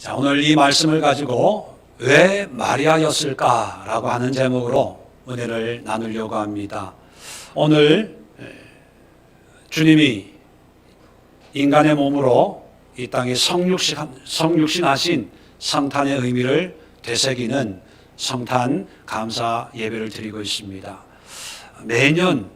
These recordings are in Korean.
자, 오늘 이 말씀을 가지고 왜 마리아였을까라고 하는 제목으로 은혜를 나누려고 합니다. 오늘 주님이 인간의 몸으로 이 땅에 성육신하신 성탄의 의미를 되새기는 성탄 감사 예배를 드리고 있습니다. 매년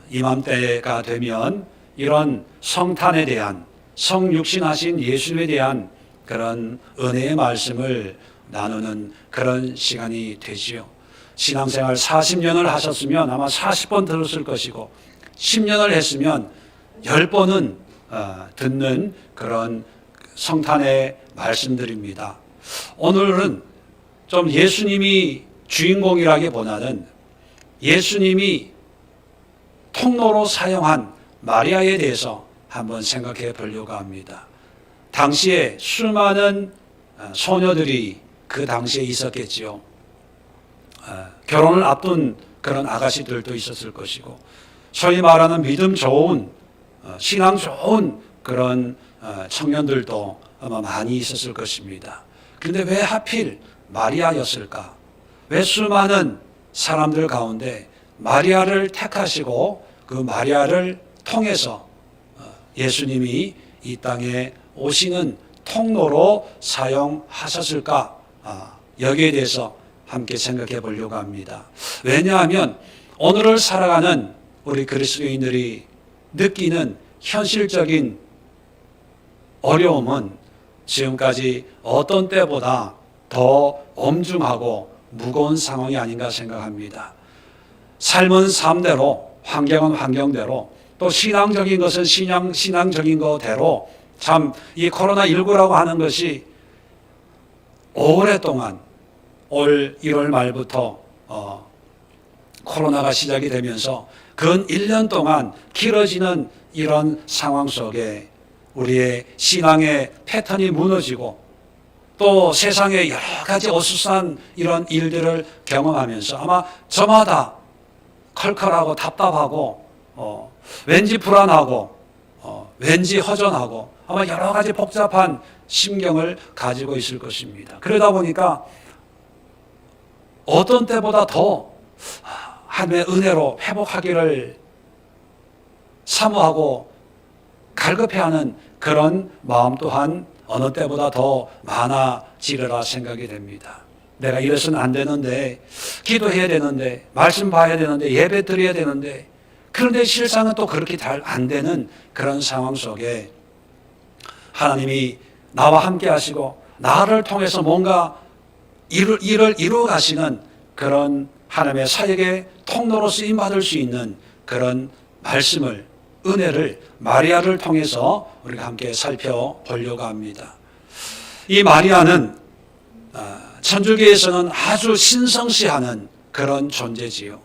이맘때가 되면 이런 성탄에 대한, 성육신하신 예수님에 대한 그런 은혜의 말씀을 나누는 그런 시간이 되지요. 신앙생활 40년을 하셨으면 아마 40번 들었을 것이고 10년을 했으면 10번은 듣는 그런 성탄의 말씀들입니다. 오늘은 좀 예수님이 주인공이라기보다는 예수님이 통로로 사용한 마리아에 대해서 한번 생각해 보려고 합니다. 당시에 수많은 소녀들이 그 당시에 있었겠지요. 결혼을 앞둔 그런 아가씨들도 있었을 것이고, 소위 말하는 믿음 좋은, 신앙 좋은 그런 청년들도 아마 많이 있었을 것입니다. 그런데 왜 하필 마리아였을까? 왜 수많은 사람들 가운데 마리아를 택하시고 그 마리아를 통해서 예수님이 이 땅에 오시는 통로로 사용하셨을까? 여기에 대해서 함께 생각해 보려고 합니다. 왜냐하면 오늘을 살아가는 우리 그리스도인들이 느끼는 현실적인 어려움은 지금까지 어떤 때보다 더 엄중하고 무거운 상황이 아닌가 생각합니다. 삶은 삶대로, 환경은 환경대로, 또 신앙적인 것은 신앙적인 거대로 참 이 코로나19라고 하는 것이 오랫동안 올 1월 말부터 코로나가 시작이 되면서 근 1년 동안 길어지는 이런 상황 속에 우리의 신앙의 패턴이 무너지고 또 세상의 여러 가지 어수선한 이런 일들을 경험하면서 아마 저마다 컬컬하고 답답하고 왠지 불안하고 왠지 허전하고 아마 여러 가지 복잡한 심경을 가지고 있을 것입니다. 그러다 보니까 어떤 때보다 더 하나님의 은혜로 회복하기를 사모하고 갈급해하는 그런 마음 또한 어느 때보다 더 많아지리라 생각이 됩니다. 내가 이래서는 안 되는데, 기도해야 되는데, 말씀 봐야 되는데, 예배 드려야 되는데, 그런데 실상은 또 그렇게 잘 안 되는 그런 상황 속에 하나님이 나와 함께 하시고 나를 통해서 뭔가 일을 이루어 가시는 그런 하나님의 사역의 통로로 쓰임받을 수 있는 그런 말씀을, 은혜를 마리아를 통해서 우리가 함께 살펴보려고 합니다. 이 마리아는 천주교에서는 아주 신성시하는 그런 존재지요.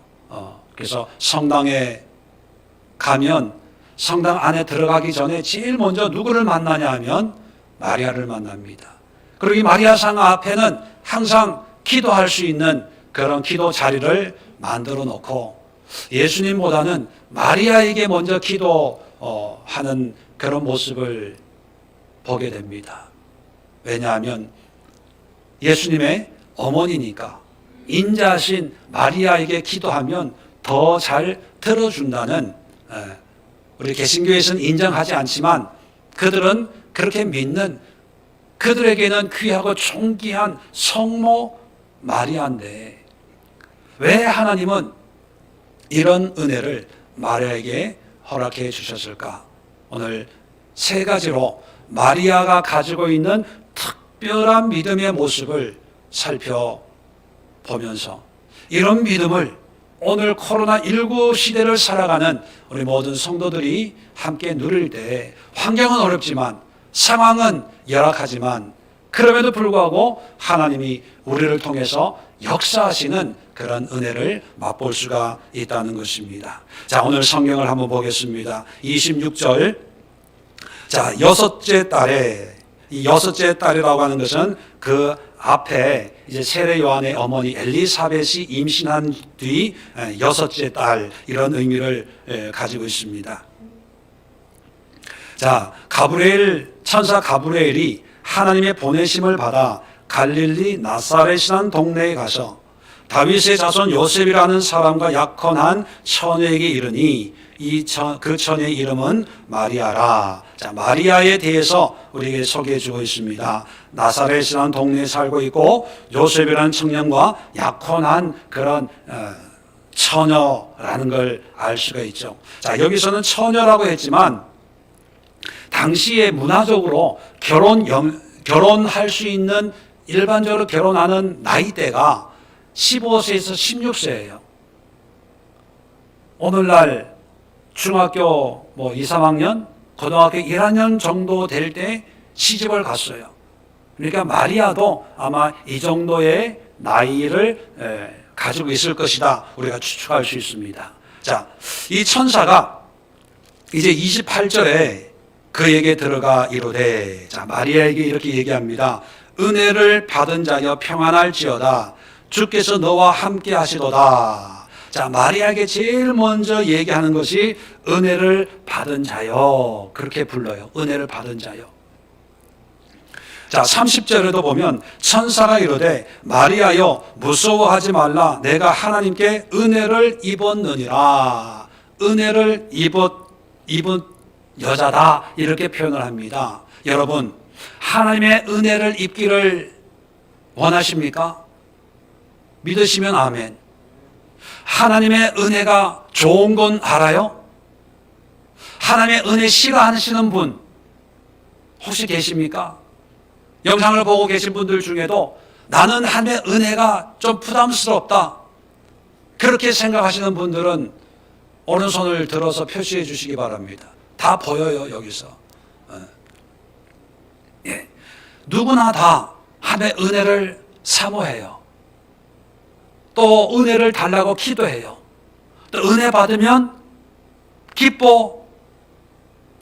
그래서 성당에 가면 성당 안에 들어가기 전에 제일 먼저 누구를 만나냐 하면 마리아를 만납니다. 그리고 이 마리아상 앞에는 항상 기도할 수 있는 그런 기도 자리를 만들어 놓고 예수님보다는 마리아에게 먼저 기도하는 그런 모습을 보게 됩니다. 왜냐하면 예수님의 어머니니까 인자하신 마리아에게 기도하면 더 잘 들어준다는, 우리 개신교에서는 인정하지 않지만 그들은 그렇게 믿는, 그들에게는 귀하고 존귀한 성모 마리아인데 왜 하나님은 이런 은혜를 마리아에게 허락해 주셨을까? 오늘 세 가지로 마리아가 가지고 있는 특별한 믿음의 모습을 살펴보면서 이런 믿음을 오늘 코로나19 시대를 살아가는 우리 모든 성도들이 함께 누릴 때 환경은 어렵지만 상황은 열악하지만 그럼에도 불구하고 하나님이 우리를 통해서 역사하시는 그런 은혜를 맛볼 수가 있다는 것입니다. 자, 오늘 성경을 한번 보겠습니다. 26절. 자, 여섯째 딸에, 이 여섯째 딸이라고 하는 것은 그 앞에 이제 세례 요한의 어머니 엘리사벳이 임신한 뒤 여섯째 딸, 이런 의미를 가지고 있습니다. 자, 천사 가브리엘이 하나님의 보내심을 받아 갈릴리 나사렛이라는 동네에 가서 다윗의 자손 요셉이라는 사람과 약혼한 처녀에게 이르니 그 처녀의 이름은 마리아라. 자, 마리아에 대해서 우리에게 소개해 주고 있습니다. 나사렛이라는 동네에 살고 있고 요셉이라는 청년과 약혼한 그런 처녀라는 걸 알 수가 있죠. 자, 여기서는 처녀라고 했지만 당시에 문화적으로 결혼할 수 있는 일반적으로 결혼하는 나이대가 15세에서 16세예요. 오늘날 중학교 2, 3학년, 고등학교 1학년 정도 될 때 시집을 갔어요. 그러니까 마리아도 아마 이 정도의 나이를 가지고 있을 것이다. 우리가 추측할 수 있습니다. 자, 이 천사가 이제 28절에 그에게 들어가 이르되, 자, 마리아에게 이렇게 얘기합니다. 은혜를 받은 자여 평안할지어다. 주께서 너와 함께 하시도다. 자, 마리아에게 제일 먼저 얘기하는 것이 은혜를 받은 자여. 그렇게 불러요. 은혜를 받은 자여. 자, 30절에도 보면 천사가 이르되 마리아여 무서워하지 말라. 내가 하나님께 은혜를 입었느니라. 은혜를 입은 여자다. 이렇게 표현을 합니다. 여러분, 하나님의 은혜를 입기를 원하십니까? 믿으시면 아멘. 하나님의 은혜가 좋은 건 알아요? 하나님의 은혜 싫어하시는 분 혹시 계십니까? 영상을 보고 계신 분들 중에도 나는 하나님의 은혜가 좀 부담스럽다, 그렇게 생각하시는 분들은 오른손을 들어서 표시해 주시기 바랍니다. 다 보여요, 여기서. 예. 누구나 다 하나님의 은혜를 사모해요. 또 은혜를 달라고 기도해요. 또 은혜 받으면 기뻐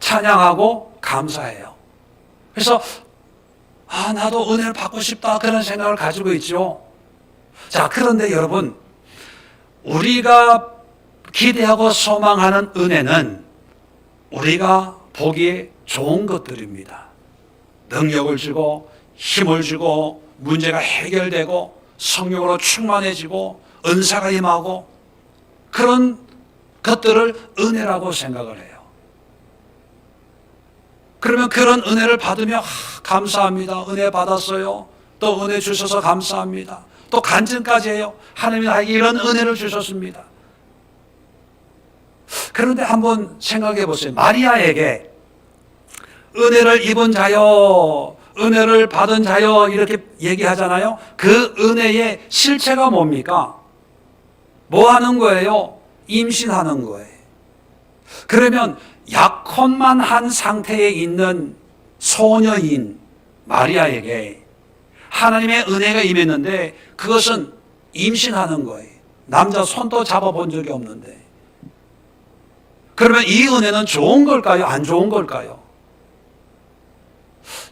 찬양하고 감사해요. 그래서 나도 은혜를 받고 싶다, 그런 생각을 가지고 있죠. 자, 그런데 여러분, 우리가 기대하고 소망하는 은혜는 우리가 보기에 좋은 것들입니다. 능력을 주고 힘을 주고 문제가 해결되고 성령으로 충만해지고 은사가 임하고 그런 것들을 은혜라고 생각을 해요. 그러면 그런 은혜를 받으며 감사합니다. 은혜 받았어요. 또 은혜 주셔서 감사합니다. 또 간증까지 해요. 하나님이 나에게 이런 은혜를 주셨습니다. 그런데 한번 생각해 보세요. 마리아에게 은혜를 입은 자여, 은혜를 받은 자여 이렇게 얘기하잖아요. 그 은혜의 실체가 뭡니까? 뭐 하는 거예요? 임신하는 거예요. 그러면 약혼만 한 상태에 있는 소녀인 마리아에게 하나님의 은혜가 임했는데 그것은 임신하는 거예요. 남자 손도 잡아본 적이 없는데. 그러면 이 은혜는 좋은 걸까요? 안 좋은 걸까요?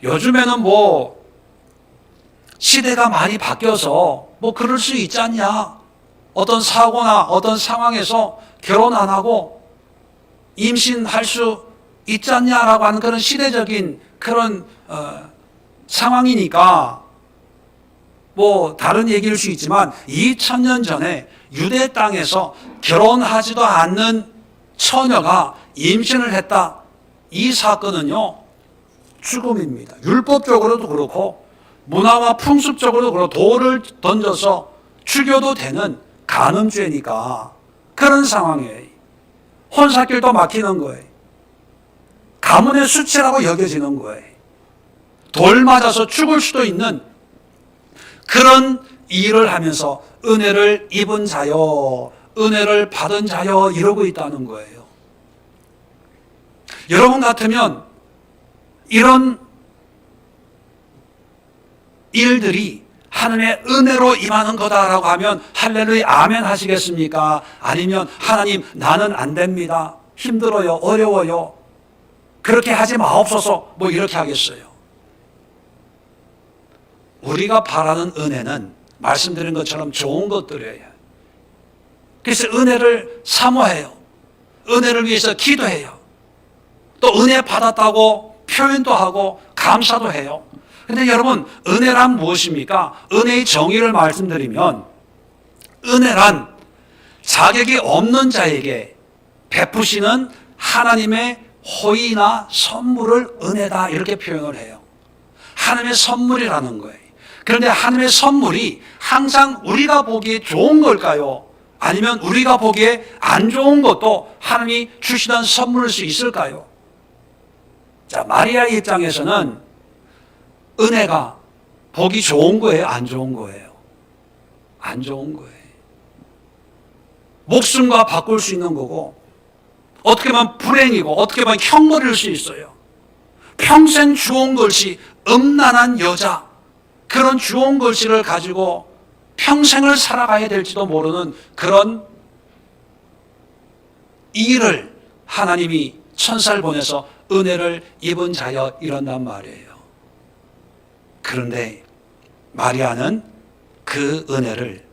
요즘에는 시대가 많이 바뀌어서 그럴 수 있지 않냐? 어떤 사고나 어떤 상황에서 결혼 안 하고 임신할 수 있지 않냐라고 하는 그런 시대적인 그런 상황이니까 다른 얘기일 수 있지만 2000년 전에 유대 땅에서 결혼하지도 않는 처녀가 임신을 했다. 이 사건은요, 죽음입니다. 율법적으로도 그렇고 문화와 풍습적으로도 그렇고 돌을 던져서 죽여도 되는 간음죄니까 그런 상황이에요. 혼사길도 막히는 거예요. 가문의 수치라고 여겨지는 거예요. 돌 맞아서 죽을 수도 있는 그런 일을 하면서 은혜를 입은 자여, 은혜를 받은 자여 이러고 있다는 거예요. 여러분 같으면 이런 일들이 하나님의 은혜로 임하는 거다라고 하면 할렐루야 아멘 하시겠습니까? 아니면 하나님 나는 안 됩니다, 힘들어요, 어려워요, 그렇게 하지 마옵소서 이렇게 하겠어요? 우리가 바라는 은혜는 말씀드린 것처럼 좋은 것들이에요. 그래서 은혜를 사모해요. 은혜를 위해서 기도해요. 또 은혜 받았다고 표현도 하고 감사도 해요. 근데 여러분, 은혜란 무엇입니까? 은혜의 정의를 말씀드리면, 은혜란 자격이 없는 자에게 베푸시는 하나님의 호의나 선물을 은혜다, 이렇게 표현을 해요. 하나님의 선물이라는 거예요. 그런데 하나님의 선물이 항상 우리가 보기에 좋은 걸까요? 아니면 우리가 보기에 안 좋은 것도 하나님이 주시던 선물일 수 있을까요? 자, 마리아의 입장에서는 은혜가 보기 좋은 거예요? 안 좋은 거예요? 안 좋은 거예요. 목숨과 바꿀 수 있는 거고, 어떻게 보면 불행이고, 어떻게 보면 형벌일 수 있어요. 평생 주온 글씨, 음란한 여자, 그런 주온 글씨를 가지고 평생을 살아가야 될지도 모르는 그런 일을 하나님이 천사를 보내서 은혜를 입은 자여 이런단 말이에요. 그런데 마리아는 그 은혜를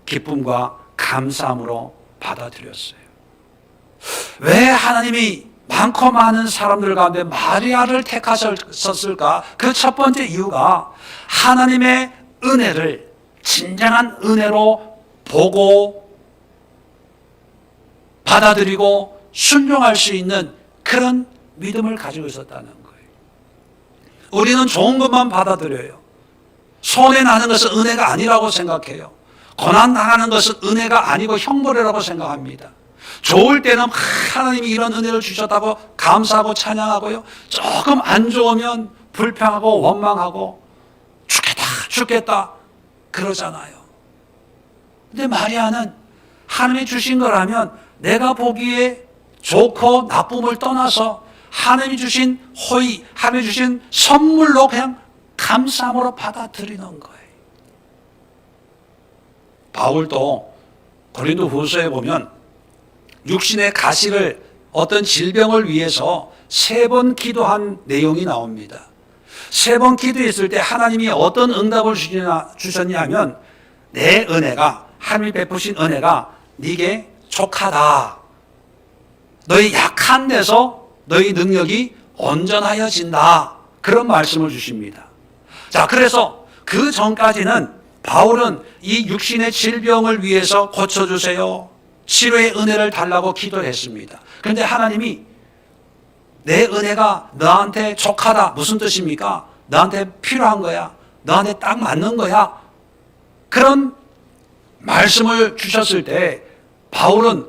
기쁨과 감사함으로 받아들였어요. 왜 하나님이 많고 많은 사람들 가운데 마리아를 택하셨을까? 그 첫 번째 이유가 하나님의 은혜를 진정한 은혜로 보고 받아들이고 순종할 수 있는 그런 믿음을 가지고 있었다는 거예요. 우리는 좋은 것만 받아들여요. 손해 나는 것은 은혜가 아니라고 생각해요. 고난 당하는 것은 은혜가 아니고 형벌이라고 생각합니다. 좋을 때는 하나님이 이런 은혜를 주셨다고 감사하고 찬양하고요. 조금 안 좋으면 불평하고 원망하고 죽겠다 그러잖아요. 근데 마리아는 하나님이 주신 거라면 내가 보기에 좋고 나쁨을 떠나서 하나님이 주신 호의, 하나님이 주신 선물로 그냥 감사함으로 받아들이는 거예요. 바울도 고린도 후서에 보면 육신의 가시를 어떤 질병을 위해서 3번 기도한 내용이 나옵니다. 3번 기도했을 때 하나님이 어떤 응답을 주셨냐면 내 은혜가, 하나님이 베푸신 은혜가 네게 족하다. 너희 약한 데서 너희 능력이 온전하여진다. 그런 말씀을 주십니다. 자, 그래서 그 전까지는 바울은 이 육신의 질병을 위해서 고쳐주세요, 치료의 은혜를 달라고 기도를 했습니다. 그런데 하나님이 내 은혜가 너한테 족하다. 무슨 뜻입니까? 너한테 필요한 거야. 너한테 딱 맞는 거야. 그런 말씀을 주셨을 때 바울은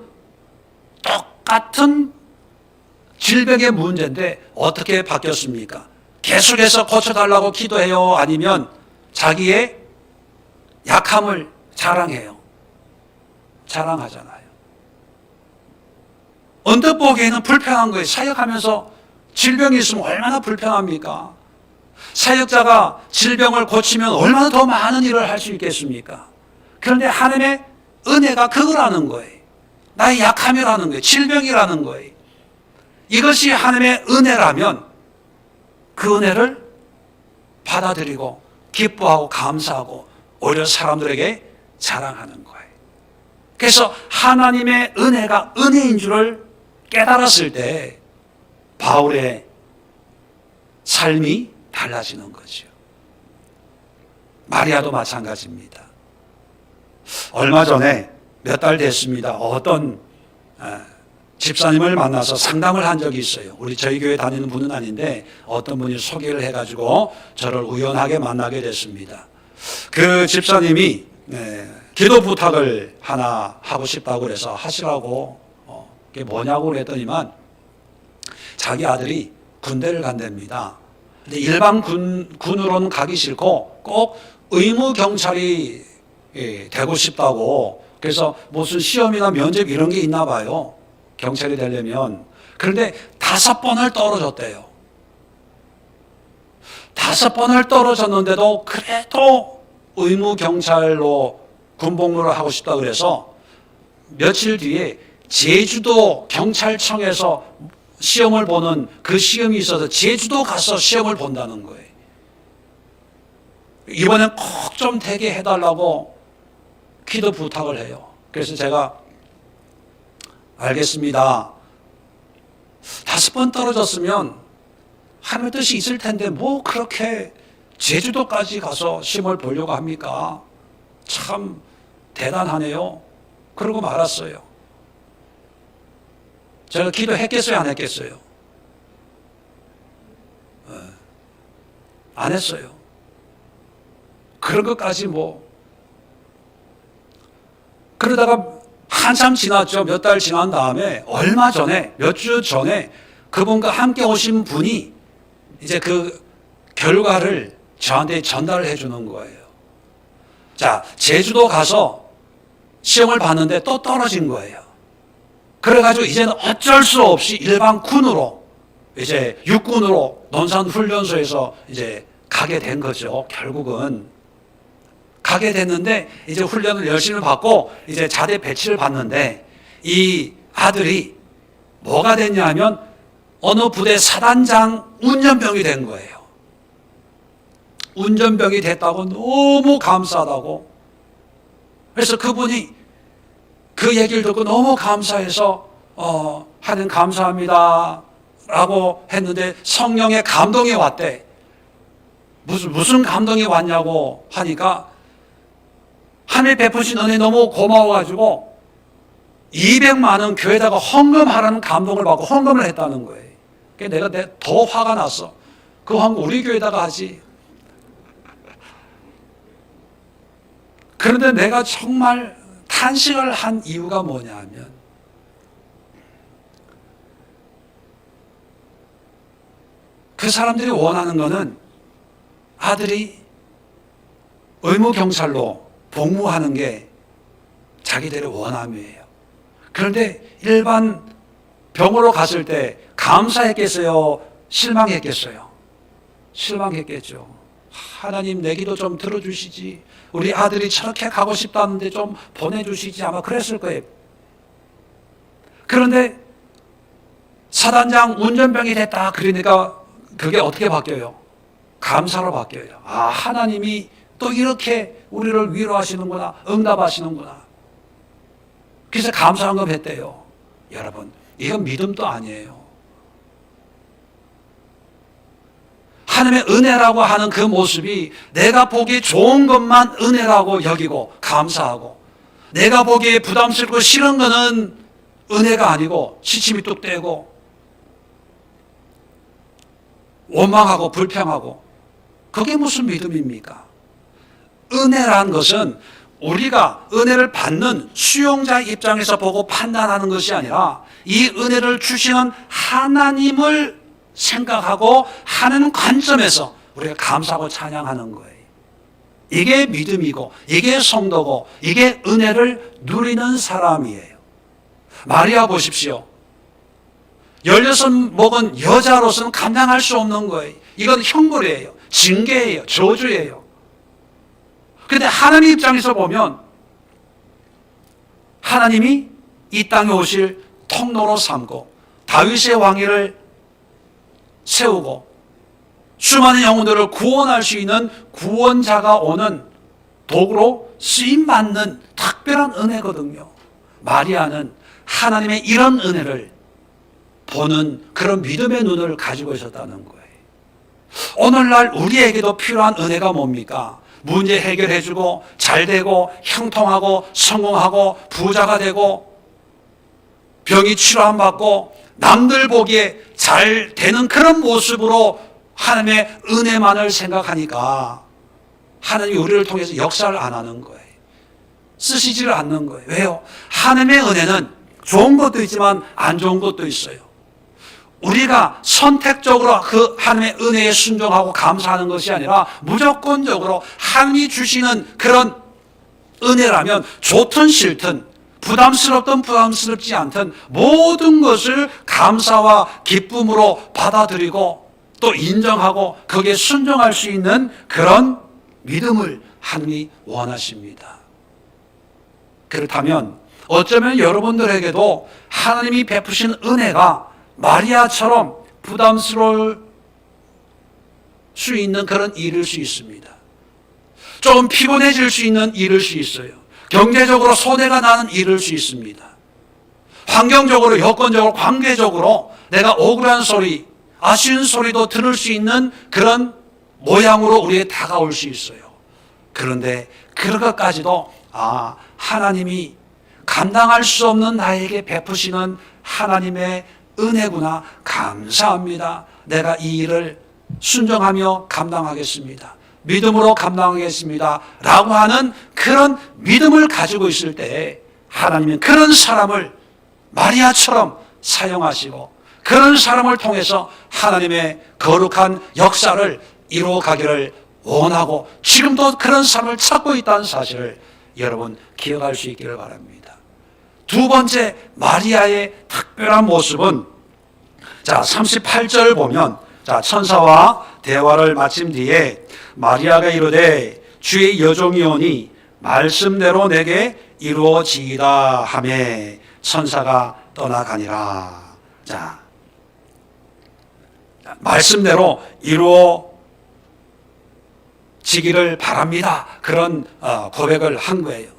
똑같은 질병의 문제인데 어떻게 바뀌었습니까? 계속해서 고쳐달라고 기도해요? 아니면 자기의 약함을 자랑해요? 자랑하잖아요. 언뜻 보기에는 불편한 거예요. 사역하면서 질병이 있으면 얼마나 불편합니까? 사역자가 질병을 고치면 얼마나 더 많은 일을 할 수 있겠습니까? 그런데 하나님의 은혜가 그거라는 거예요. 나의 약함이라는 거예요. 질병이라는 거예요. 이것이 하나님의 은혜라면 그 은혜를 받아들이고 기뻐하고 감사하고 오히려 사람들에게 자랑하는 거예요. 그래서 하나님의 은혜가 은혜인 줄을 깨달았을 때 바울의 삶이 달라지는 거죠. 마리아도 마찬가지입니다. 얼마 전에 몇 달 됐습니다. 어떤 집사님을 만나서 상담을 한 적이 있어요. 저희 교회 다니는 분은 아닌데 어떤 분이 소개를 해가지고 저를 우연하게 만나게 됐습니다. 그 집사님이 기도 부탁을 하나 하고 싶다고 그래서 하시라고, 그게 뭐냐고 그랬더니만 자기 아들이 군대를 간답니다. 근데 일반 군으로는 가기 싫고 꼭 의무 경찰이 되고 싶다고, 그래서 무슨 시험이나 면접 이런 게 있나 봐요. 경찰이 되려면. 그런데 5번을 떨어졌대요. 5번을 떨어졌는데도 그래도 의무 경찰로 군복무를 하고 싶다 그래서 며칠 뒤에 제주도 경찰청에서 시험을 보는 그 시험이 있어서 제주도 가서 시험을 본다는 거예요. 이번엔 꼭 좀 되게 해달라고 기도 부탁을 해요. 그래서 제가 알겠습니다. 5번 떨어졌으면 하나님의 뜻이 있을 텐데 뭐 그렇게 제주도까지 가서 시험을 보려고 합니까? 참 대단하네요. 그러고 말았어요. 제가 기도했겠어요? 안 했겠어요? 안 했어요. 그런 것까지 그러다가 한참 지났죠. 몇 달 지난 다음에 얼마 전에, 몇 주 전에 그분과 함께 오신 분이 이제 그 결과를 저한테 전달을 해주는 거예요. 자, 제주도 가서 시험을 봤는데 또 떨어진 거예요. 그래가지고 이제는 어쩔 수 없이 일반 군으로 이제 육군으로 논산훈련소에서 이제 가게 된 거죠. 결국은 가게 됐는데 이제 훈련을 열심히 받고 이제 자대 배치를 받는데 이 아들이 뭐가 됐냐면 어느 부대 사단장 운전병이 된 거예요. 운전병이 됐다고 너무 감사하다고. 그래서 그분이 그 얘기를 듣고 너무 감사해서 하나님 감사합니다 라고 했는데 성령의 감동이 왔대. 무슨 감동이 왔냐고 하니까 하나님 베푸신 은혜 너무 고마워가지고 200만 원 교회에다가 헌금하라는 감동을 받고 헌금을 했다는 거예요. 그래서 내가 더 화가 났어. 그 헌금 우리 교회에다가 하지. 그런데 내가 정말 탄식을 한 이유가 뭐냐면 그 사람들이 원하는 거는 아들이 의무경찰로 복무하는 게 자기들의 원함이에요. 그런데 일반 병으로 갔을 때 감사했겠어요? 실망했겠어요? 실망했겠죠. 하나님 내 기도 좀 들어주시지. 우리 아들이 저렇게 가고 싶다는데 좀 보내주시지. 아마 그랬을 거예요. 그런데 사단장 운전병이 됐다 그러니까 그게 어떻게 바뀌어요? 감사로 바뀌어요. 아, 하나님이 또 이렇게 우리를 위로하시는구나, 응답하시는구나. 그래서 감사한금 했대요. 여러분, 이건 믿음도 아니에요. 하나님의 은혜라고 하는 그 모습이 내가 보기 좋은 것만 은혜라고 여기고 감사하고, 내가 보기에 부담스럽고 싫은 거는 은혜가 아니고 시침이 뚝 떼고 원망하고 불평하고, 그게 무슨 믿음입니까? 은혜란 것은 우리가 은혜를 받는 수용자 입장에서 보고 판단하는 것이 아니라 이 은혜를 주시는 하나님을 생각하고 하는 관점에서 우리가 감사하고 찬양하는 거예요. 이게 믿음이고 이게 성도고 이게 은혜를 누리는 사람이에요. 마리아 보십시오. 16 먹은 여자로서는 감당할 수 없는 거예요. 이건 형벌이에요. 징계예요. 저주예요. 그런데 하나님 입장에서 보면 하나님이 이 땅에 오실 통로로 삼고 다윗의 왕위를 세우고 수많은 영혼들을 구원할 수 있는 구원자가 오는 도구로 쓰임받는 특별한 은혜거든요. 마리아는 하나님의 이런 은혜를 보는 그런 믿음의 눈을 가지고 있었다는 거예요. 오늘날 우리에게도 필요한 은혜가 뭡니까? 문제 해결해주고 잘되고 형통하고 성공하고 부자가 되고 병이 치료함 받고 남들 보기에 잘 되는 그런 모습으로 하나님의 은혜만을 생각하니까 하나님이 우리를 통해서 역사를 안 하는 거예요. 쓰시지를 않는 거예요. 왜요? 하나님의 은혜는 좋은 것도 있지만 안 좋은 것도 있어요. 우리가 선택적으로 그 하나님의 은혜에 순종하고 감사하는 것이 아니라 무조건적으로 하나님이 주시는 그런 은혜라면 좋든 싫든 부담스럽든 부담스럽지 않든 모든 것을 감사와 기쁨으로 받아들이고 또 인정하고 거기에 순종할 수 있는 그런 믿음을 하나님이 원하십니다. 그렇다면 어쩌면 여러분들에게도 하나님이 베푸신 은혜가 마리아처럼 부담스러울 수 있는 그런 일일 수 있습니다. 조금 피곤해질 수 있는 일일 수 있어요. 경제적으로 손해가 나는 일일 수 있습니다. 환경적으로, 여건적으로, 관계적으로 내가 억울한 소리, 아쉬운 소리도 들을 수 있는 그런 모양으로 우리에게 다가올 수 있어요. 그런데 그런 것까지도 하나님이 감당할 수 없는 나에게 베푸시는 하나님의 은혜구나. 감사합니다. 내가 이 일을 순종하며 감당하겠습니다. 믿음으로 감당하겠습니다. 라고 하는 그런 믿음을 가지고 있을 때 하나님은 그런 사람을 마리아처럼 사용하시고 그런 사람을 통해서 하나님의 거룩한 역사를 이루어 가기를 원하고 지금도 그런 사람을 찾고 있다는 사실을 여러분 기억할 수 있기를 바랍니다. 두 번째 마리아의 특별한 모습은 38절 보면 천사와 대화를 마친 뒤에 마리아가 이르되 주의 여종이오니 말씀대로 내게 이루어지이다 하매 천사가 떠나가니라. 말씀대로 이루어지기를 바랍니다. 그런 고백을 한 거예요.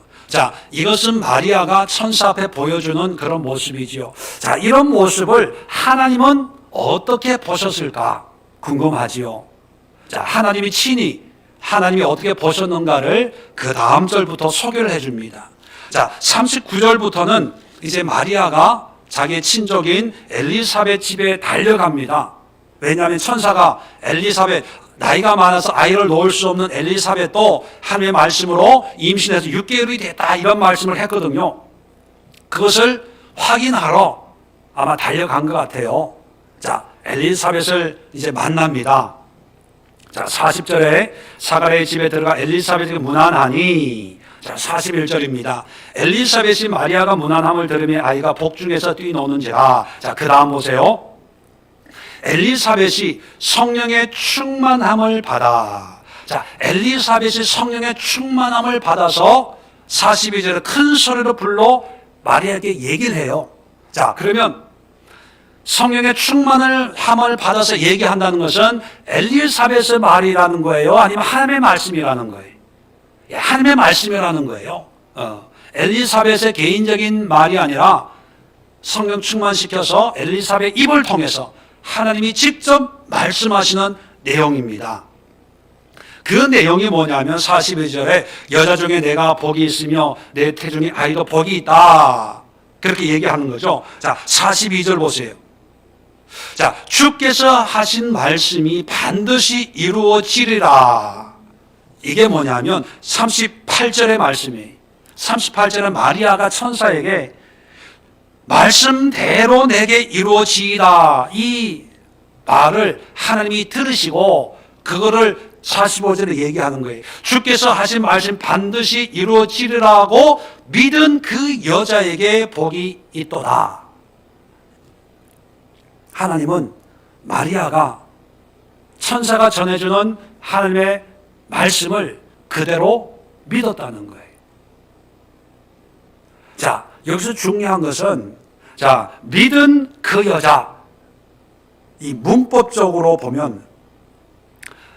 이것은 마리아가 천사 앞에 보여주는 그런 모습이지요. 이런 모습을 하나님은 어떻게 보셨을까 궁금하지요. 하나님이 친히 하나님이 어떻게 보셨는가를 그 다음 절부터 소개를 해줍니다. 39절부터는 이제 마리아가 자기의 친족인 엘리사벳 집에 달려갑니다. 왜냐하면 천사가 엘리사벳, 나이가 많아서 아이를 놓을 수 없는 엘리사벳도 하나님의 말씀으로 임신해서 6개월이 됐다 이런 말씀을 했거든요. 그것을 확인하러 아마 달려간 것 같아요. 엘리사벳을 이제 만납니다. 40절에 사가랴의 집에 들어가 엘리사벳에게 문안하니 41절입니다. 엘리사벳이 마리아가 문안함을 들으며 아이가 복중에서 뛰노는지라. 그 다음 보세요. 엘리사벳이 성령의 충만함을 받아. 엘리사벳이 성령의 충만함을 받아서 42절에 큰 소리로 불러 마리아에게 얘기를 해요. 그러면 성령의 충만함을 받아서 얘기한다는 것은 엘리사벳의 말이라는 거예요? 아니면 하나님의 말씀이라는 거예요? 하나님의 말씀이라는 거예요. 엘리사벳의 개인적인 말이 아니라 성령 충만시켜서 엘리사벳 입을 통해서 하나님이 직접 말씀하시는 내용입니다. 그 내용이 뭐냐면 42절에 여자 중에 내가 복이 있으며 내 태중에 아이도 복이 있다. 그렇게 얘기하는 거죠. 42절 보세요. 주께서 하신 말씀이 반드시 이루어지리라. 이게 뭐냐면 38절의 말씀이에요. 38절은 마리아가 천사에게 말씀대로 내게 이루어지이다 이 말을 하나님이 들으시고 그거를 45절에 얘기하는 거예요. 주께서 하신 말씀 반드시 이루어지리라고 믿은 그 여자에게 복이 있도다. 하나님은 마리아가 천사가 전해주는 하나님의 말씀을 그대로 믿었다는 거예요. 여기서 중요한 것은 믿은 그 여자, 이 문법적으로 보면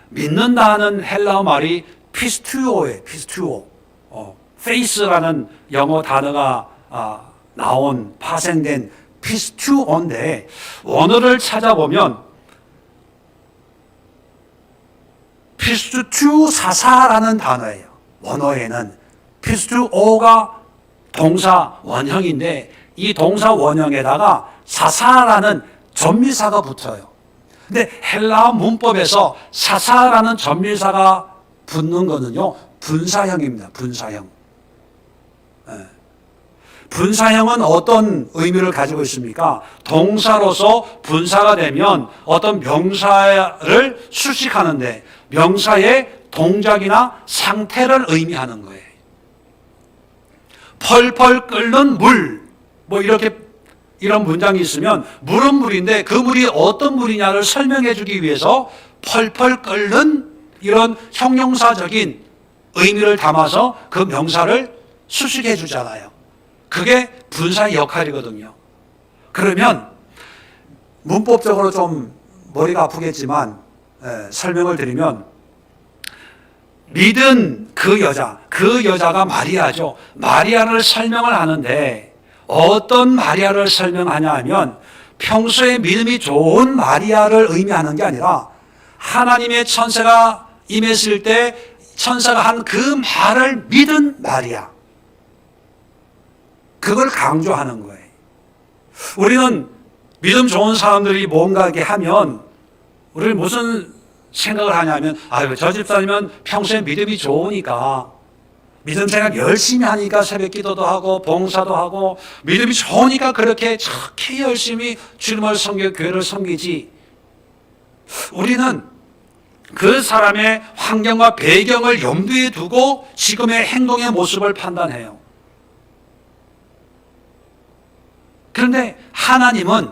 믿는다는 헬라어 말이 피스투오예요. 피스투오. 페이스라는 영어 단어가 나온 파생된 피스투오인데 원어를 찾아보면 피스투사사라는 단어예요. 원어에는 피스투오가 동사 원형인데 이 동사 원형에다가 사사라는 전미사가 붙어요. 근데 헬라 문법에서 사사라는 전미사가 붙는 거는요 분사형입니다. 분사형. 분사형은 어떤 의미를 가지고 있습니까? 동사로서 분사가 되면 어떤 명사를 수식하는데 명사의 동작이나 상태를 의미하는 거예요. 펄펄 끓는 물, 이런 문장이 있으면 물은 물인데 그 물이 어떤 물이냐를 설명해 주기 위해서 펄펄 끓는 이런 형용사적인 의미를 담아서 그 명사를 수식해 주잖아요. 그게 분사의 역할이거든요. 그러면 문법적으로 좀 머리가 아프겠지만 설명을 드리면 믿은 그 여자가 마리아죠. 마리아를 설명을 하는데 어떤 마리아를 설명하냐 하면 평소에 믿음이 좋은 마리아를 의미하는 게 아니라 하나님의 천사가 임했을 때 천사가 한 그 말을 믿은 마리아. 그걸 강조하는 거예요. 우리는 믿음 좋은 사람들이 뭔가 이렇게 하면 우리는 무슨 생각을 하냐면, 아유, 저 집사님은 평소에 믿음이 좋으니까, 믿음 생활 열심히 하니까 새벽 기도도 하고 봉사도 하고 믿음이 좋으니까 그렇게 착히 열심히 주님을 섬기고 교회를 섬기지. 우리는 그 사람의 환경과 배경을 염두에 두고 지금의 행동의 모습을 판단해요. 그런데 하나님은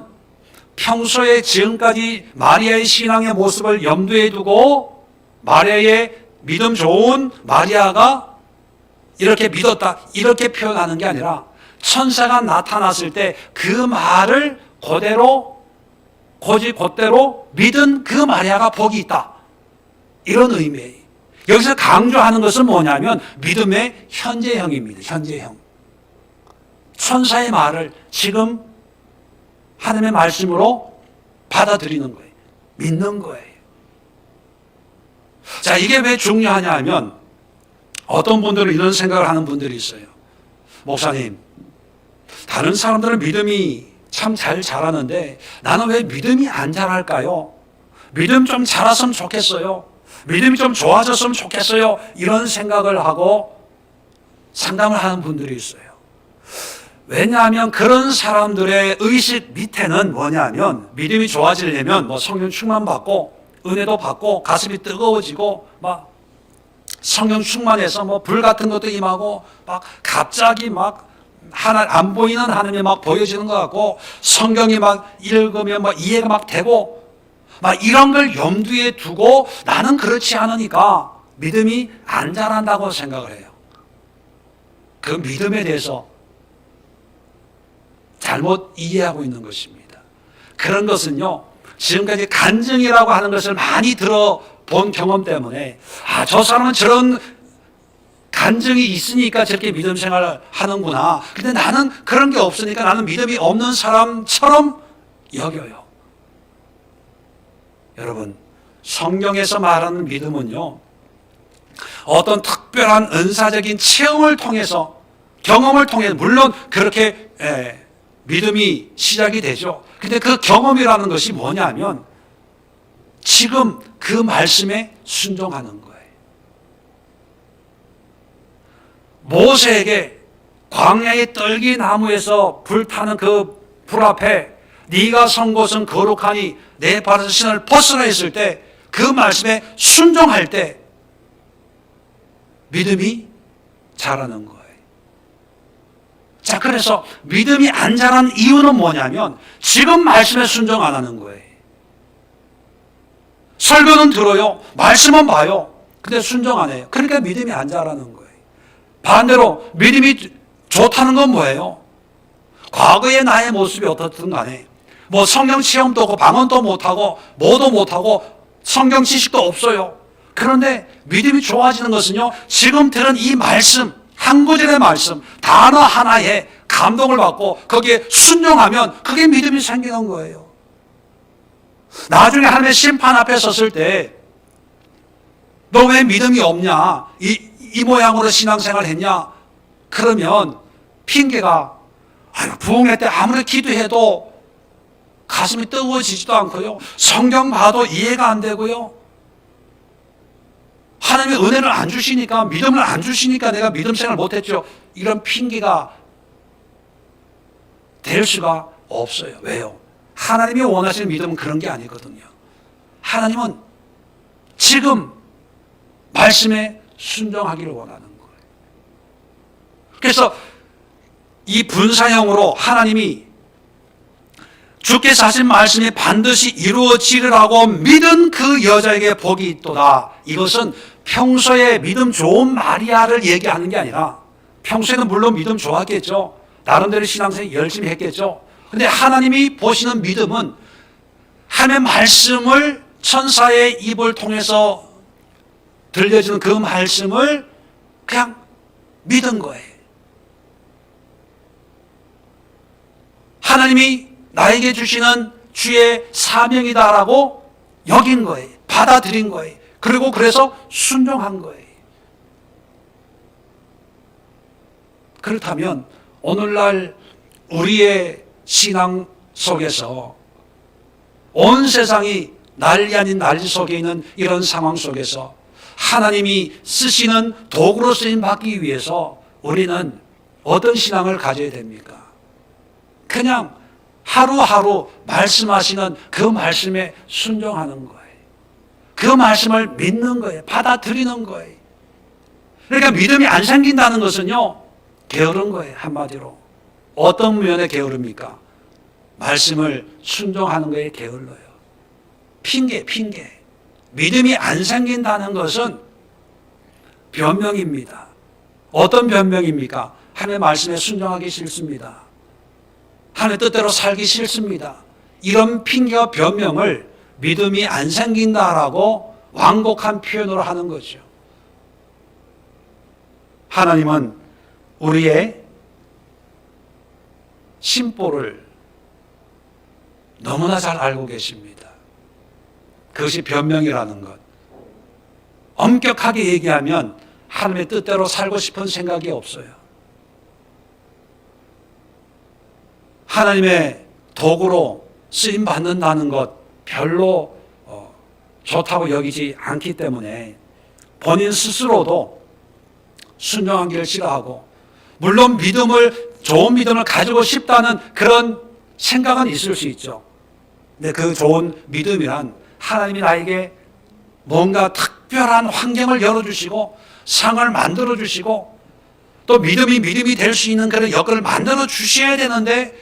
평소에 지금까지 마리아의 신앙의 모습을 염두에 두고 마리아의 믿음 좋은 마리아가 이렇게 믿었다 이렇게 표현하는 게 아니라 천사가 나타났을 때 그 말을 그대로 믿은 그 마리아가 복이 있다, 이런 의미예요. 여기서 강조하는 것은 뭐냐면 믿음의 현재형입니다. 현재형. 천사의 말을 지금 하나님의 말씀으로 받아들이는 거예요. 믿는 거예요. 자, 이게 왜 중요하냐 하면 어떤 분들은 이런 생각을 하는 분들이 있어요. 목사님, 다른 사람들은 믿음이 참 잘 자라는데 나는 왜 믿음이 안 자랄까요? 믿음 좀 자랐으면 좋겠어요. 믿음이 좀 좋아졌으면 좋겠어요. 이런 생각을 하고 상담을 하는 분들이 있어요. 왜냐하면 그런 사람들의 의식 밑에는 뭐냐면 믿음이 좋아지려면 뭐 성령 충만받고 은혜도 받고 가슴이 뜨거워지고 막 성령 충만해서 뭐 불 같은 것도 임하고 막 갑자기 막 하나 안 보이는 하나님이 막 보여지는 것 같고 성경이 막 읽으면 막 이해가 막 되고 막 이런 걸 염두에 두고 나는 그렇지 않으니까 믿음이 안 자란다고 생각을 해요. 그 믿음에 대해서 잘못 이해하고 있는 것입니다. 그런 것은요, 지금까지 간증이라고 하는 것을 많이 들어본 경험 때문에 저 사람은 저런 간증이 있으니까 저렇게 믿음 생활을 하는구나. 근데 나는 그런 게 없으니까 나는 믿음이 없는 사람처럼 여겨요. 여러분, 성경에서 말하는 믿음은요, 어떤 특별한 은사적인 체험을 통해서, 경험을 통해 물론 그렇게 믿음이 시작이 되죠. 근데 그 경험이라는 것이 뭐냐면 지금 그 말씀에 순종하는 거예요. 모세에게 광야의 떨기나무에서 불타는 그 불 앞에 네가 선 곳은 거룩하니 내 발에서 신을 벗으라 했을 때 그 말씀에 순종할 때 믿음이 자라는 거예요. 자, 그래서 믿음이 안 자라는 이유는 뭐냐면 지금 말씀에 순종 안 하는 거예요. 설교는 들어요. 말씀은 봐요. 근데 순종 안 해요. 그러니까 믿음이 안 자라는 거예요. 반대로 믿음이 좋다는 건 뭐예요? 과거의 나의 모습이 어떻든 간에 뭐 성경 체험도 없고 방언도 못하고 뭐도 못하고 성경 지식도 없어요. 그런데 믿음이 좋아지는 것은요, 지금 들은 이 말씀, 한 구절의 말씀, 단어 하나에 감동을 받고 거기에 순종하면 그게 믿음이 생기는 거예요. 나중에 하나님의 심판 앞에 섰을 때 너 왜 믿음이 없냐? 이 모양으로 신앙생활 했냐? 그러면 핑계가 부흥회 때 아무리 기도해도 가슴이 뜨거워지지도 않고요. 성경 봐도 이해가 안 되고요. 하나님의 은혜를 안 주시니까, 믿음을 안 주시니까 내가 믿음 생활 못했죠. 이런 핑계가 될 수가 없어요. 왜요? 하나님이 원하시는 믿음은 그런 게 아니거든요. 하나님은 지금 말씀에 순종하기를 원하는 거예요. 그래서 이 분사형으로 하나님이 주께서 하신 말씀이 반드시 이루어지리라고 믿은 그 여자에게 복이 있도다. 이것은 평소에 믿음 좋은 마리아를 얘기하는 게 아니라, 평소에는 물론 믿음 좋았겠죠. 나름대로 신앙생활 열심히 했겠죠. 근데 하나님이 보시는 믿음은 하나님의 말씀을 천사의 입을 통해서 들려주는 그 말씀을 그냥 믿은 거예요. 하나님이 나에게 주시는 주의 사명이다라고 여긴 거예요. 받아들인 거예요. 그리고 그래서 순종한 거예요. 그렇다면 오늘날 우리의 신앙 속에서 온 세상이 난리 아닌 난리 속에 있는 이런 상황 속에서 하나님이 쓰시는 도구로 쓰임 받기 위해서 우리는 어떤 신앙을 가져야 됩니까? 그냥 하루하루 말씀하시는 그 말씀에 순종하는 거예요. 그 말씀을 믿는 거예요. 받아들이는 거예요. 그러니까 믿음이 안 생긴다는 것은요, 게으른 거예요. 한마디로. 어떤 면에 게으릅니까? 말씀을 순종하는 거에 게을러요. 핑계. 믿음이 안 생긴다는 것은 변명입니다. 어떤 변명입니까? 하나님의 말씀에 순종하기 싫습니다. 하나님의 뜻대로 살기 싫습니다. 이런 핑계와 변명을 믿음이 안 생긴다라고 완곡한 표현으로 하는 거죠. 하나님은 우리의 심보를 너무나 잘 알고 계십니다. 그것이 변명이라는 것. 엄격하게 얘기하면 하나님의 뜻대로 살고 싶은 생각이 없어요. 하나님의 도구로 쓰임받는다는 것 별로 좋다고 여기지 않기 때문에 본인 스스로도 순종하기를 싫어하고, 물론 좋은 믿음을 가지고 싶다는 그런 생각은 있을 수 있죠. 근데 그 좋은 믿음이란 하나님이 나에게 뭔가 특별한 환경을 열어주시고 상을 만들어주시고 또 믿음이 될 수 있는 그런 여건을 만들어 주셔야 되는데,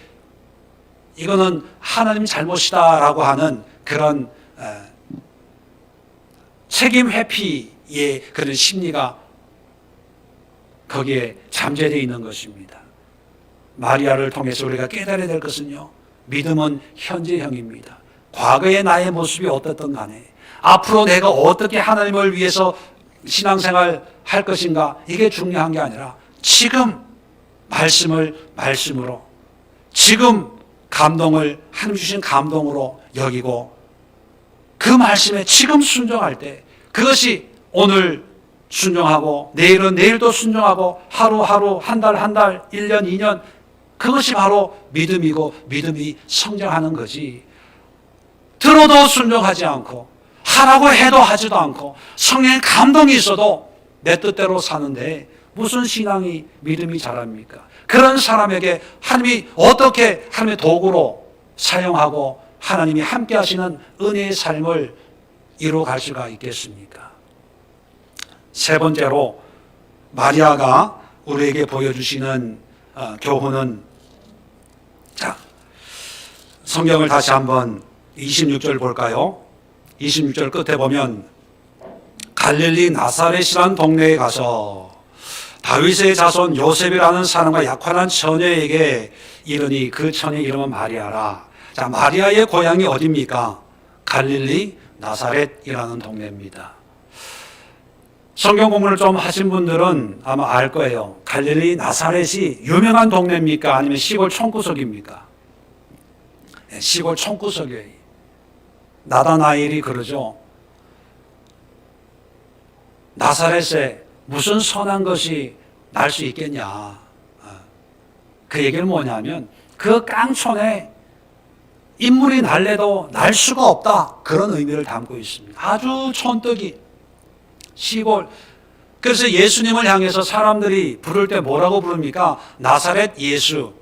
이거는 하나님 잘못이다라고 하는 그런 책임 회피의 그런 심리가 거기에 잠재되어 있는 것입니다. 마리아를 통해서 우리가 깨달아야 될 것은요, 믿음은 현재형입니다. 과거의 나의 모습이 어떻든 간에 앞으로 내가 어떻게 하나님을 위해서 신앙생활 할 것인가, 이게 중요한 게 아니라 지금 말씀을 말씀으로, 지금 감동을 하나님 주신 감동으로 여기고 그 말씀에 지금 순종할 때, 그것이 오늘 순종하고 내일은 내일도 순종하고 하루하루 한 달 1년 2년, 그것이 바로 믿음이고 믿음이 성장하는 거지. 들어도 순종하지 않고 하라고 해도 하지도 않고 성령의 감동이 있어도 내 뜻대로 사는데 무슨 신앙이 믿음이 자랍니까? 그런 사람에게 하나님이 어떻게 하나님의 도구로 사용하고 하나님이 함께 하시는 은혜의 삶을 이루어갈 수가 있겠습니까? 세 번째로 마리아가 우리에게 보여주시는 교훈은, 자, 성경을 다시 한번 26절 볼까요? 26절 끝에 보면 갈릴리 나사렛이라는 동네에 가서 다윗의 자손 요셉이라는 사람과 약혼한 처녀에게 이르니 그 처녀 이름은 마리아라. 자, 마리아의 고향이 어디입니까? 갈릴리 나사렛이라는 동네입니다. 성경 공부를 좀 하신 분들은 아마 알 거예요. 갈릴리 나사렛이 유명한 동네입니까? 아니면 시골 촌구석입니까? 네, 시골 촌구석이에요. 나다나엘이 그러죠. 나사렛에 무슨 선한 것이 날 수 있겠냐. 그 얘기는 뭐냐면 그 깡촌에 인물이 날래도 날 수가 없다, 그런 의미를 담고 있습니다. 아주 촌뜨기 시골. 그래서 예수님을 향해서 사람들이 부를 때 뭐라고 부릅니까? 나사렛 예수,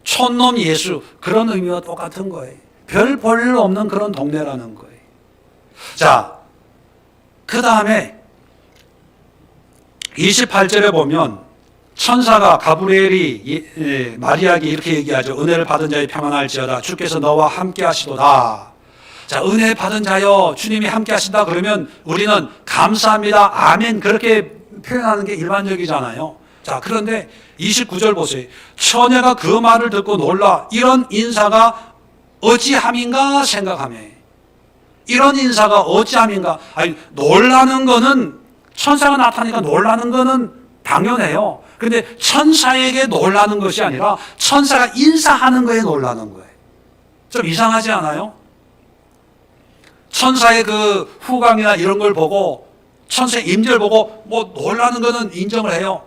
촌놈 예수, 그런 의미와 똑같은 거예요. 별 볼 일 없는 그런 동네라는 거예요. 자, 그 다음에 28절에 보면 천사가 가브리엘이 마리아에게 이렇게 얘기하죠. 은혜를 받은 자의 평안할지어다. 주께서 너와 함께 하시도다. 자, 은혜 받은 자여, 주님이 함께 하신다 그러면 우리는 감사합니다, 아멘, 그렇게 표현하는 게 일반적이잖아요. 자, 그런데 29절 보세요. 처녀가 그 말을 듣고 놀라 이런 인사가 어찌함인가 생각하며, 이런 인사가 어찌함인가. 아니, 놀라는 거는, 천사가 나타나니까 놀라는 거는 당연해요. 그런데 천사에게 놀라는 것이 아니라 천사가 인사하는 거에 놀라는 거예요. 좀 이상하지 않아요? 천사의 그 후광이나 이런 걸 보고 천사의 임재를 보고 뭐 놀라는 거는 인정을 해요.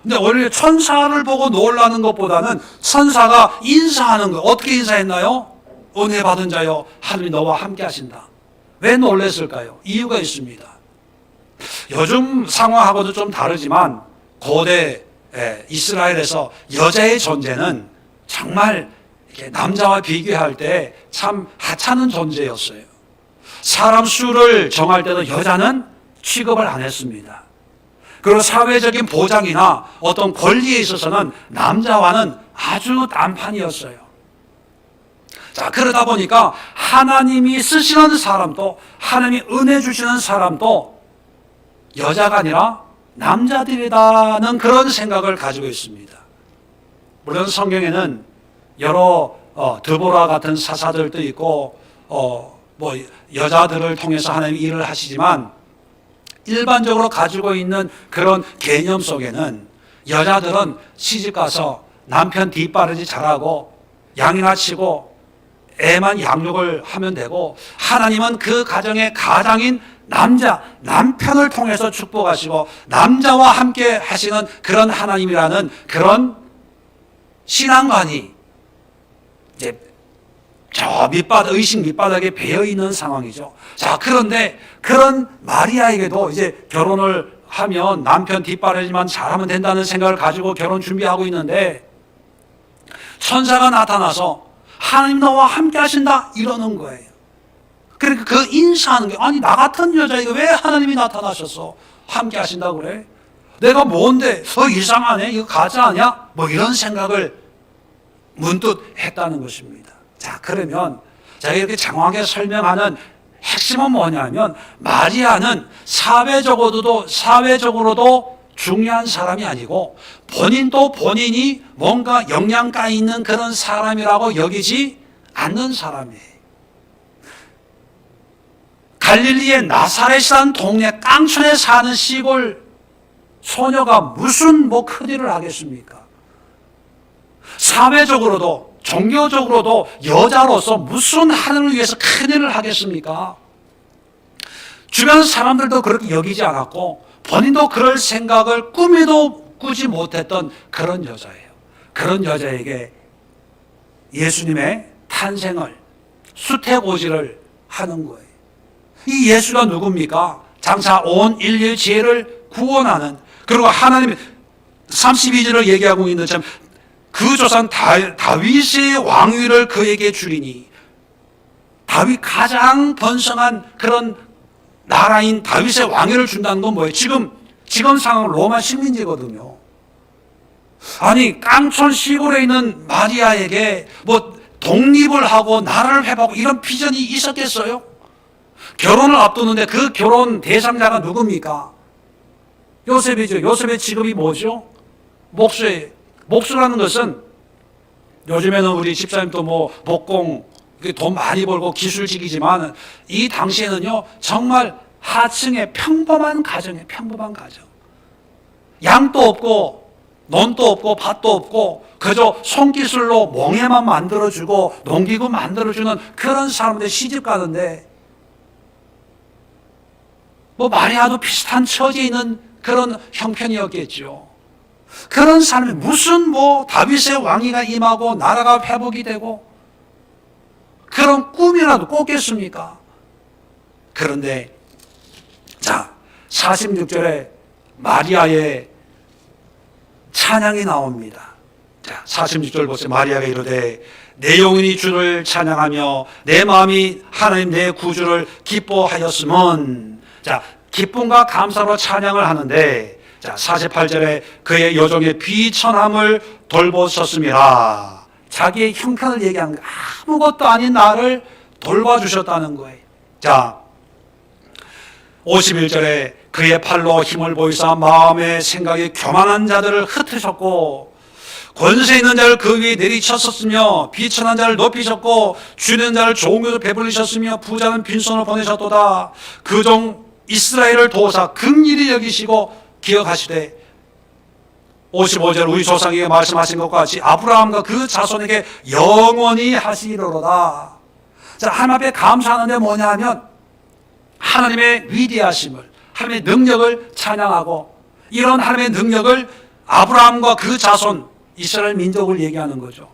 근데 오히려 천사를 보고 놀라는 것보다는 천사가 인사하는 거, 어떻게 인사했나요? 은혜 받은 자여 하나님이 너와 함께 하신다. 왜 놀랐을까요? 이유가 있습니다. 요즘 상황하고도 좀 다르지만 고대 이스라엘에서 여자의 존재는 정말 이렇게 남자와 비교할 때 참 하찮은 존재였어요. 사람 수를 정할 때도 여자는 취급을 안 했습니다. 그리고 사회적인 보장이나 어떤 권리에 있어서는 남자와는 아주 난판이었어요. 자, 그러다 보니까 하나님이 쓰시는 사람도, 하나님이 은혜 주시는 사람도 여자가 아니라 남자들이다는 그런 생각을 가지고 있습니다. 물론 성경에는 여러 드보라 같은 사사들도 있고 뭐 여자들을 통해서 하나님이 일을 하시지만 일반적으로 가지고 있는 그런 개념 속에는 여자들은 시집가서 남편 뒷바라지 잘하고 양이나 치고 애만 양육을 하면 되고, 하나님은 그 가정의 가장인 남편을 통해서 축복하시고 남자와 함께 하시는 그런 하나님이라는 그런 신앙관이 이제 저 의식 밑바닥에 배어 있는 상황이죠. 자, 그런데 그런 마리아에게도 이제 결혼을 하면 남편 뒷바라지만 잘하면 된다는 생각을 가지고 결혼 준비하고 있는데 천사가 나타나서 하나님 너와 함께 하신다 이러는 거예요. 그러니까 그 인사하는 게, 아니 나 같은 여자에게 왜 하나님이 나타나셔서 함께 하신다고 그래? 내가 뭔데 이상하네, 이거 가짜 아니야? 뭐 이런 생각을 문득 했다는 것입니다. 자, 그러면 제가 이렇게 장황하게 설명하는 핵심은 뭐냐면, 마리아는 사회적으로도 중요한 사람이 아니고 본인도 본인이 뭔가 영양가 있는 그런 사람이라고 여기지 않는 사람이에요. 갈릴리의 나사렛이라는 동네 깡촌에 사는 시골 소녀가 무슨 큰일을 하겠습니까? 사회적으로도 종교적으로도 여자로서 무슨 하늘을 위해서 큰일을 하겠습니까? 주변 사람들도 그렇게 여기지 않았고 본인도 그럴 생각을 꿈에도 꾸지 못했던 그런 여자예요. 그런 여자에게 예수님의 탄생을, 수태고지를 하는 거예요. 이 예수가 누굽니까? 장차 온 인류의 죄를 구원하는, 그리고 하나님의 32절을 얘기하고 있는 참, 그 조상 다윗의 왕위를 그에게 주리니, 다윗 가장 번성한 그런 나라인 다윗의 왕위를 준다는 건 뭐예요? 지금 상황은 로마 식민지거든요. 아니 깡촌 시골에 있는 마리아에게 독립을 하고 나라를 회복하고 이런 비전이 있었겠어요? 결혼을 앞두는데 그 결혼 대상자가 누굽니까? 요셉이죠. 요셉의 직업이 뭐죠? 목수예요. 목수라는 것은 요즘에는 우리 집사님도 목공 돈 많이 벌고 기술직이지만 이 당시에는요 정말 하층의 평범한 가정. 양도 없고 논도 없고 밭도 없고 그저 손기술로 멍에만 만들어주고 농기구 만들어주는 그런 사람들 시집 가는데, 마리아도 비슷한 처지에 있는 그런 형편이었겠죠. 그런 사람이 무슨 다윗의 왕위가 임하고 나라가 회복이 되고 그런 꿈이라도 꿨겠습니까? 그런데 자, 46절에 마리아의 찬양이 나옵니다. 자, 46절 보세요. 마리아가 이르되 내 영혼이 주를 찬양하며 내 마음이 하나님 내 구주를 기뻐하였음은, 자, 기쁨과 감사로 찬양을 하는데, 자, 48절에 그의 여종의 비천함을 돌보셨음이라. 자기의 형편을 얘기하는 거예요. 아무것도 아닌 나를 돌봐주셨다는 거예요. 자, 51절에 그의 팔로 힘을 보이사 마음의 생각에 교만한 자들을 흩으셨고 권세 있는 자를 그 위에 내리쳤었으며 비천한 자를 높이셨고 주는 자를 좋은 것을 베풀리셨으며 부자는 빈손을 보내셨도다. 그 종 이스라엘을 도우사 긍휼히 여기시고 기억하시되, 55절 우리 조상에게 말씀하신 것과 같이 아브라함과 그 자손에게 영원히 하시리로다. 자, 하나님 앞에 감사하는 게 뭐냐 하면 하나님의 위대하심을, 하나님의 능력을 찬양하고, 이런 하나님의 능력을 아브라함과 그 자손 이스라엘 민족을 얘기하는 거죠.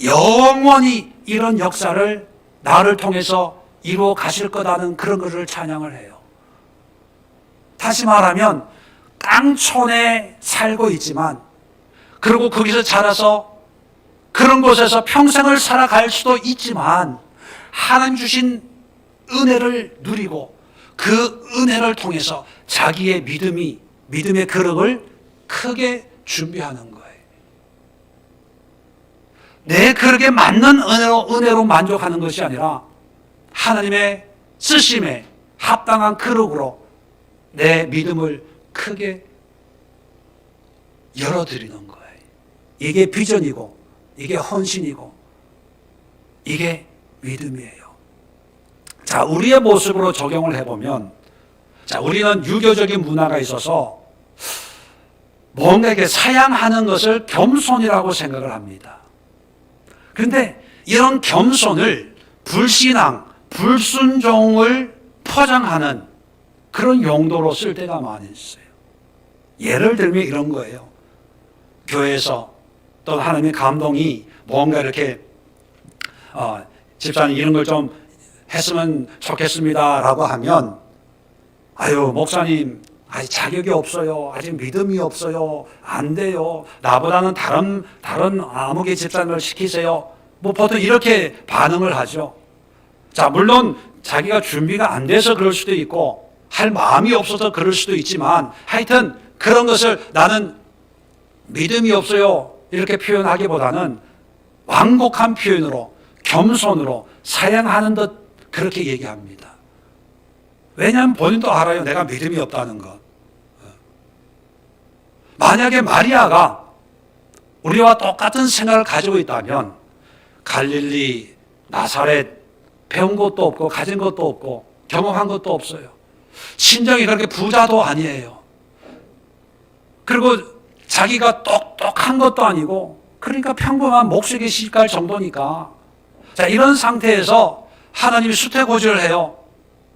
영원히 이런 역사를 나를 통해서 이루어 가실 거다는 그런 것을 찬양을 해요. 다시 말하면 땅촌에 살고 있지만, 그리고 거기서 자라서 그런 곳에서 평생을 살아갈 수도 있지만, 하나님 주신 은혜를 누리고 그 은혜를 통해서 자기의 믿음의 그릇을 크게 준비하는 거예요. 내 그릇에 맞는 은혜로 만족하는 것이 아니라 하나님의 쓰심에 합당한 그릇으로 내 믿음을 크게 열어드리는 거예요. 이게 비전이고, 이게 헌신이고, 이게 믿음이에요. 자, 우리의 모습으로 적용을 해보면, 자, 우리는 유교적인 문화가 있어서 뭔가 이렇게 사양하는 것을 겸손이라고 생각을 합니다. 그런데 이런 겸손을 불신앙, 불순종을 포장하는 그런 용도로 쓸 때가 많이 있어요. 예를 들면 이런 거예요. 교회에서 또 하나님의 감동이 뭔가 이렇게 집사님 이런 걸 좀 했으면 좋겠습니다 라고 하면, 아유 목사님 아직 자격이 없어요, 아직 믿음이 없어요, 안 돼요, 나보다는 다른 아무개 집사님을 시키세요, 뭐 보통 이렇게 반응을 하죠. 자, 물론 자기가 준비가 안 돼서 그럴 수도 있고 할 마음이 없어서 그럴 수도 있지만, 하여튼 그런 것을 나는 믿음이 없어요 이렇게 표현하기보다는 완곡한 표현으로 겸손으로 사양하는 듯 그렇게 얘기합니다. 왜냐하면 본인도 알아요, 내가 믿음이 없다는 것. 만약에 마리아가 우리와 똑같은 생각을 가지고 있다면 갈릴리, 나사렛 배운 것도 없고 가진 것도 없고 경험한 것도 없어요. 친정이 그렇게 부자도 아니에요. 그리고 자기가 똑똑한 것도 아니고, 그러니까 평범한 목수에게 시집갈 정도니까, 자, 이런 상태에서 하나님이 수태고지를 해요.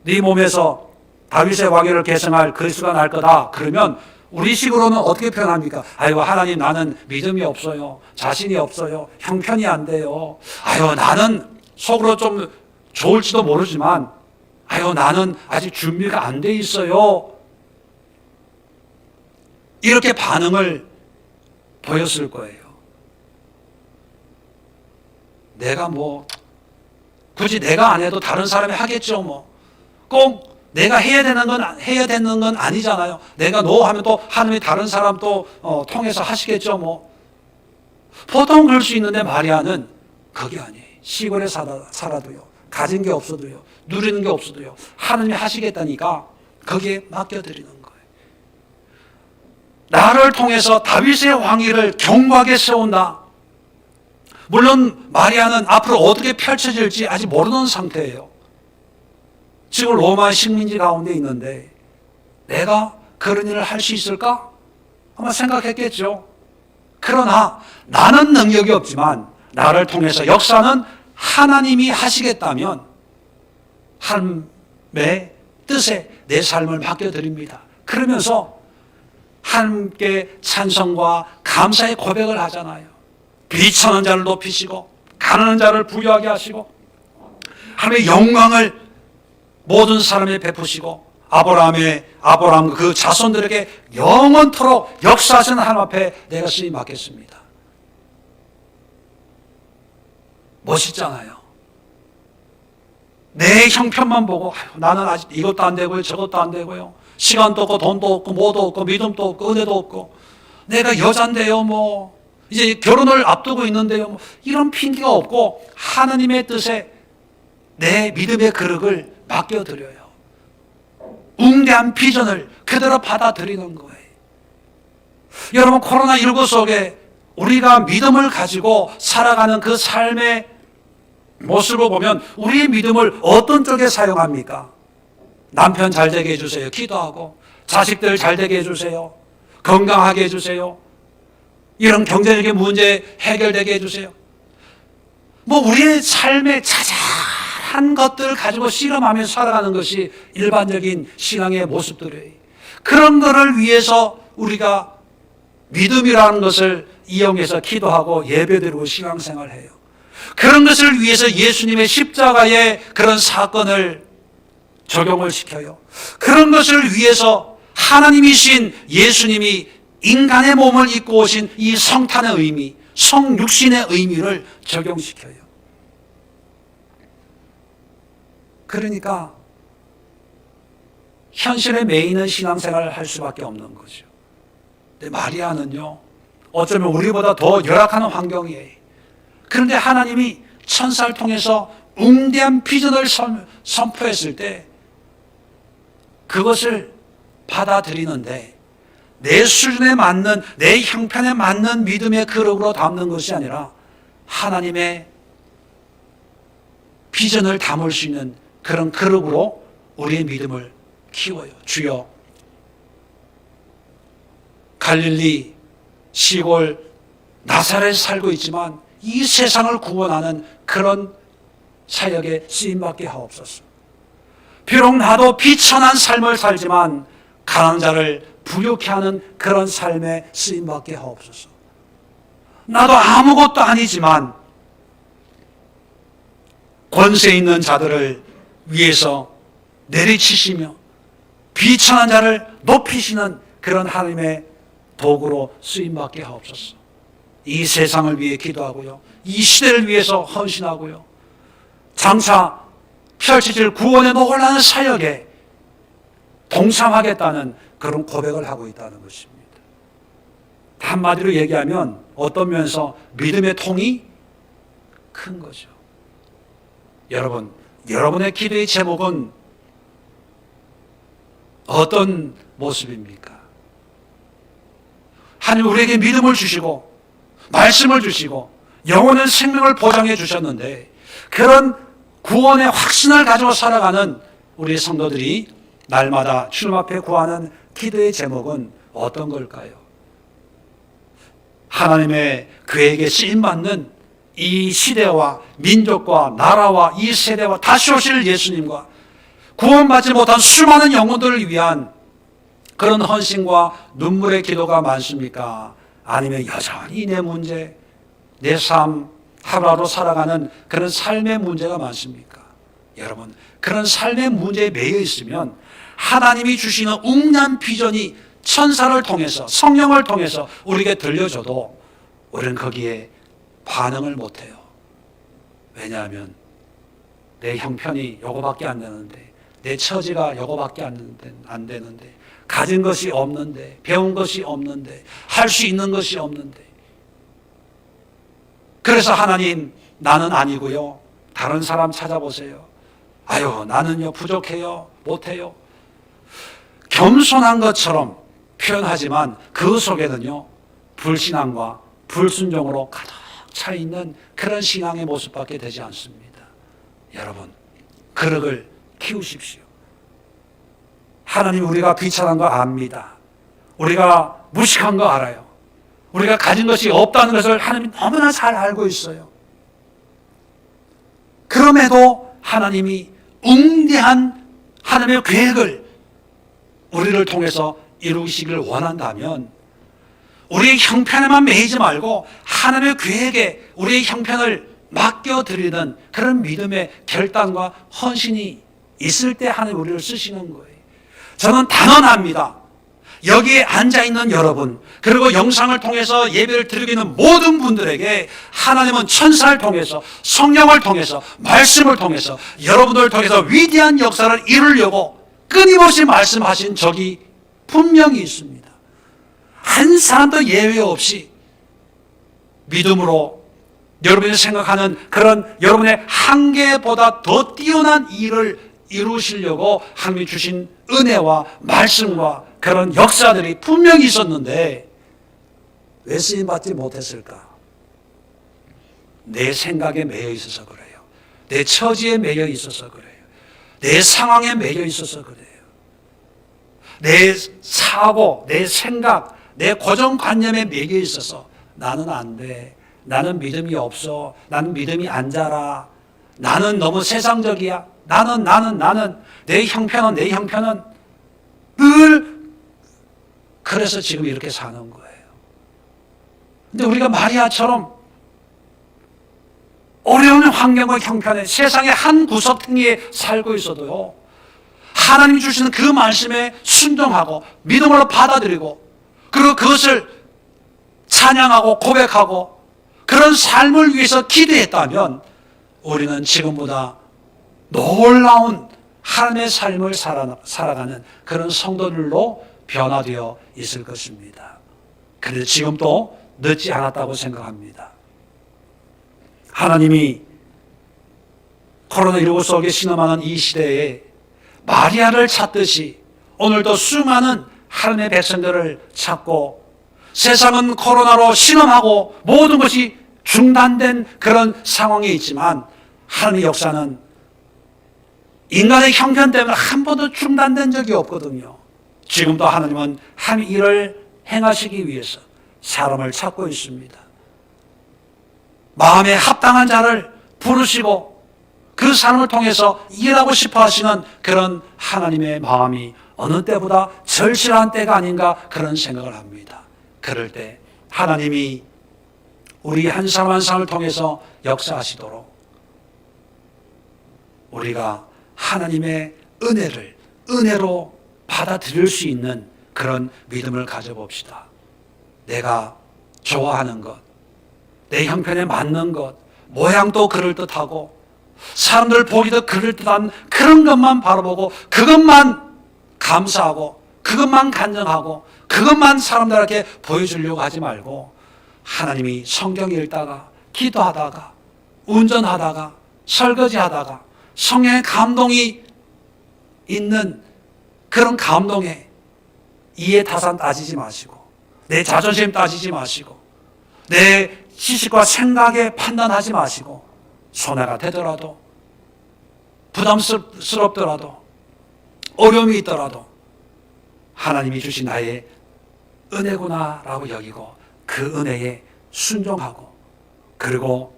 네 몸에서 다윗의 왕위를 계승할 그리스도가 날 거다. 그러면 우리식으로는 어떻게 표현합니까? 아이고 하나님, 나는 믿음이 없어요, 자신이 없어요, 형편이 안 돼요, 아유 나는 속으로 좀 좋을지도 모르지만 아유 나는 아직 준비가 안 돼 있어요, 이렇게 반응을 보였을 거예요. 내가 뭐 굳이 내가 안 해도 다른 사람이 하겠죠. 뭐 꼭 내가 해야 되는 건 아니잖아요. 내가 노 하면 또 하나님이 다른 사람 또 통해서 하시겠죠. 뭐 보통 그럴 수 있는데 마리아는 그게 아니에요. 시골에 살아도요, 가진 게 없어도요, 누리는 게 없어도요, 하나님이 하시겠다니까 거기에 맡겨드리는 거예요. 나를 통해서 다윗의 왕위를 견고하게 세운다. 물론 마리아는 앞으로 어떻게 펼쳐질지 아직 모르는 상태예요. 지금 로마 식민지 가운데 있는데 내가 그런 일을 할 수 있을까? 아마 생각했겠죠. 그러나 나는 능력이 없지만 나를 통해서 역사는 하나님이 하시겠다면 하나님의 뜻에 내 삶을 맡겨드립니다. 그러면서 하나님께 찬성과 감사의 고백을 하잖아요. 비천한 자를 높이시고 가난한 자를 부유하게 하시고 하나님의 영광을 모든 사람에 베푸시고 아브라함 그 자손들에게 영원토록 역사하시는 하나님 앞에 내가 쓰임 맡겠습니다. 멋있잖아요. 내 형편만 보고 나는 아직 이것도 안 되고요, 저것도 안 되고요, 시간도 없고 돈도 없고 뭐도 없고 믿음도 없고 은혜도 없고, 내가 여잔데요, 뭐 이제 결혼을 앞두고 있는데요, 뭐 이런 핑계가 없고 하나님의 뜻에 내 믿음의 그릇을 맡겨드려요. 웅대한 비전을 그대로 받아들이는 거예요. 여러분, 코로나19 속에 우리가 믿음을 가지고 살아가는 그 삶의 모습을 보면 우리의 믿음을 어떤 쪽에 사용합니까? 남편 잘 되게 해주세요, 기도하고. 자식들 잘 되게 해주세요, 건강하게 해주세요, 이런 경제적인 문제 해결되게 해주세요. 뭐 우리의 삶에 자잘한 한 것들을 가지고 씨름하며 살아가는 것이 일반적인 신앙의 모습들이에요. 그런 것을 위해서 우리가 믿음이라는 것을 이용해서 기도하고 예배드리고 신앙생활해요. 그런 것을 위해서 예수님의 십자가의 그런 사건을 적용을 시켜요. 그런 것을 위해서 하나님이신 예수님이 인간의 몸을 입고 오신 이 성탄의 의미, 성육신의 의미를 적용시켜요. 그러니까 현실에 매이는 신앙생활을 할 수밖에 없는 거죠. 근데 마리아는요, 어쩌면 우리보다 더 열악한 환경이에요. 그런데 하나님이 천사를 통해서 웅대한 비전을 선포했을 때 그것을 받아들이는데 내 수준에 맞는, 내 형편에 맞는 믿음의 그릇으로 담는 것이 아니라 하나님의 비전을 담을 수 있는 그런 그릇으로 우리의 믿음을 키워요. 주여, 갈릴리 시골 나사렛에 살고 있지만 이 세상을 구원하는 그런 사역에 쓰임받게 하옵소서. 비록 나도 비천한 삶을 살지만 가난한 자를 부유케 하는 그런 삶에 쓰임받게 하옵소서. 나도 아무것도 아니지만 권세 있는 자들을 위해서 내리치시며 비천한 자를 높이시는 그런 하나님의 도구로 쓰임받게 하옵소서. 이 세상을 위해 기도하고요, 이 시대를 위해서 헌신하고요, 장차 펼쳐질 구원의 놀라운 사역에 동참하겠다는 그런 고백을 하고 있다는 것입니다. 한마디로 얘기하면 어떤 면에서 믿음의 통이 큰 거죠. 여러분, 여러분의 기도의 제목은 어떤 모습입니까? 하나님 우리에게 믿음을 주시고 말씀을 주시고 영원한 생명을 보장해 주셨는데 그런 구원의 확신을 가지고 살아가는 우리 성도들이 날마다 주님 앞에 구하는 기도의 제목은 어떤 걸까요? 하나님의 그에게 쓰임받는 이 시대와 민족과 나라와 이 세대와 다시 오실 예수님과 구원받지 못한 수많은 영혼들을 위한 그런 헌신과 눈물의 기도가 많습니까? 아니면 여전히 내 문제, 내 삶, 하루하루 살아가는 그런 삶의 문제가 많습니까? 여러분, 그런 삶의 문제에 매여 있으면 하나님이 주시는 웅장한 비전이 천사를 통해서, 성령을 통해서 우리에게 들려줘도 우리는 거기에 반응을 못해요. 왜냐하면 내 형편이 요거밖에 안 되는데, 내 처지가 요거밖에 안 되는데, 가진 것이 없는데, 배운 것이 없는데, 할 수 있는 것이 없는데. 그래서 하나님, 나는 아니고요, 다른 사람 찾아보세요. 아유, 나는요 부족해요, 못해요. 겸손한 것처럼 표현하지만 그 속에는요 불신앙과 불순종으로 가득 차 있는 그런 신앙의 모습밖에 되지 않습니다. 여러분, 그릇을 키우십시오. 하나님, 우리가 귀찮은 거 압니다. 우리가 무식한 거 알아요. 우리가 가진 것이 없다는 것을 하나님이 너무나 잘 알고 있어요. 그럼에도 하나님이 웅대한 하나님의 계획을 우리를 통해서 이루시기를 원한다면 우리의 형편에만 매이지 말고 하나님의 계획에 우리의 형편을 맡겨드리는 그런 믿음의 결단과 헌신이 있을 때 하나님 우리를 쓰시는 거예요. 저는 단언합니다. 여기에 앉아있는 여러분, 그리고 영상을 통해서 예배를 드리고 있는 모든 분들에게 하나님은 천사를 통해서, 성령을 통해서, 말씀을 통해서, 여러분들을 통해서 위대한 역사를 이루려고 끊임없이 말씀하신 적이 분명히 있습니다. 한 사람도 예외 없이 믿음으로 여러분이 생각하는 그런 여러분의 한계보다 더 뛰어난 일을 이루시려고 하나님이 주신 은혜와 말씀과 그런 역사들이 분명히 있었는데 왜 쓰임받지 못했을까? 내 생각에 매여 있어서 그래요. 내 처지에 매여 있어서 그래요. 내 상황에 매여 있어서 그래요. 내 사고, 내 생각, 내 고정관념에 매여 있어서 나는 안 돼, 나는 믿음이 없어, 나는 믿음이 안 자라, 나는 너무 세상적이야. 나는 내 형편은 늘 그래서 지금 이렇게 사는 거예요. 근데 우리가 마리아처럼 어려운 환경과 형편에 세상의 한 구석탱이에 살고 있어도요, 하나님 주시는 그 말씀에 순종하고 믿음으로 받아들이고 그리고 그것을 찬양하고 고백하고 그런 삶을 위해서 기도했다면 우리는 지금보다 놀라운 하나님의 삶을 살아가는 그런 성도들로 변화되어 있을 것입니다. 그래서 지금도 늦지 않았다고 생각합니다. 하나님이 코로나19 속에 신음하는 이 시대에 마리아를 찾듯이 오늘도 수많은 하나님의 백성들을 찾고, 세상은 코로나로 신음하고 모든 것이 중단된 그런 상황에 있지만 하나님의 역사는 인간의 형편 때문에 한 번도 중단된 적이 없거든요. 지금도 하나님은 한 일을 행하시기 위해서 사람을 찾고 있습니다. 마음에 합당한 자를 부르시고 그 사람을 통해서 일하고 싶어 하시는 그런 하나님의 마음이 어느 때보다 절실한 때가 아닌가 그런 생각을 합니다. 그럴 때 하나님이 우리 한 사람 한 사람을 통해서 역사하시도록 우리가 하나님의 은혜를 은혜로 받아들일 수 있는 그런 믿음을 가져봅시다. 내가 좋아하는 것, 내 형편에 맞는 것, 모양도 그럴듯하고 사람들 보기도 그럴듯한 그런 것만 바라보고 그것만 감사하고 그것만 간증하고 그것만 사람들에게 보여주려고 하지 말고, 하나님이 성경 읽다가 기도하다가 운전하다가 설거지하다가 성령의 감동이 있는 그런 감동에 이해타산 따지지 마시고 내 자존심 따지지 마시고 내 지식과 생각에 판단하지 마시고, 손해가 되더라도 부담스럽더라도 어려움이 있더라도 하나님이 주신 나의 은혜구나라고 여기고 그 은혜에 순종하고, 그리고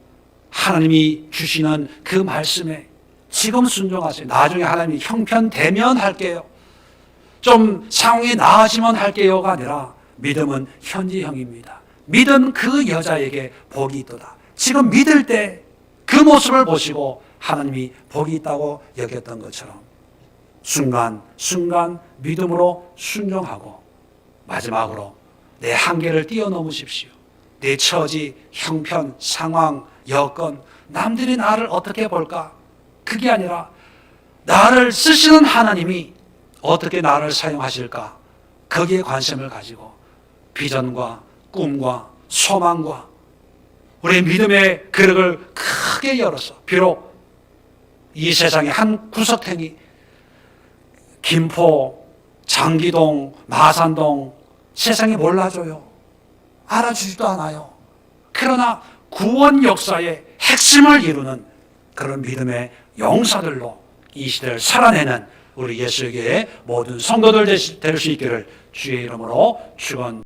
하나님이 주시는 그 말씀에 지금 순종하세요. 나중에 하나님이 형편되면 할게요, 좀 상황이 나아지면 할게요가 아니라 믿음은 현지형입니다. 믿은 그 여자에게 복이 있도다. 지금 믿을 때 그 모습을 보시고 하나님이 복이 있다고 여겼던 것처럼 순간 믿음으로 순종하고, 마지막으로 내 한계를 뛰어넘으십시오. 내 처지, 형편, 상황, 여건, 남들이 나를 어떻게 볼까? 그게 아니라 나를 쓰시는 하나님이 어떻게 나를 사용하실까? 거기에 관심을 가지고 비전과 꿈과 소망과 우리의 믿음의 그릇을 크게 열어서, 비록 이 세상의 한 구석탱이 김포, 장기동, 마산동 세상에 몰라줘요. 알아주지도 않아요. 그러나 구원 역사의 핵심을 이루는 그런 믿음의 용사들로 이 시대를 살아내는 우리 예수교회의 모든 성도들 될 수 있기를 주의 이름으로 축원합니다.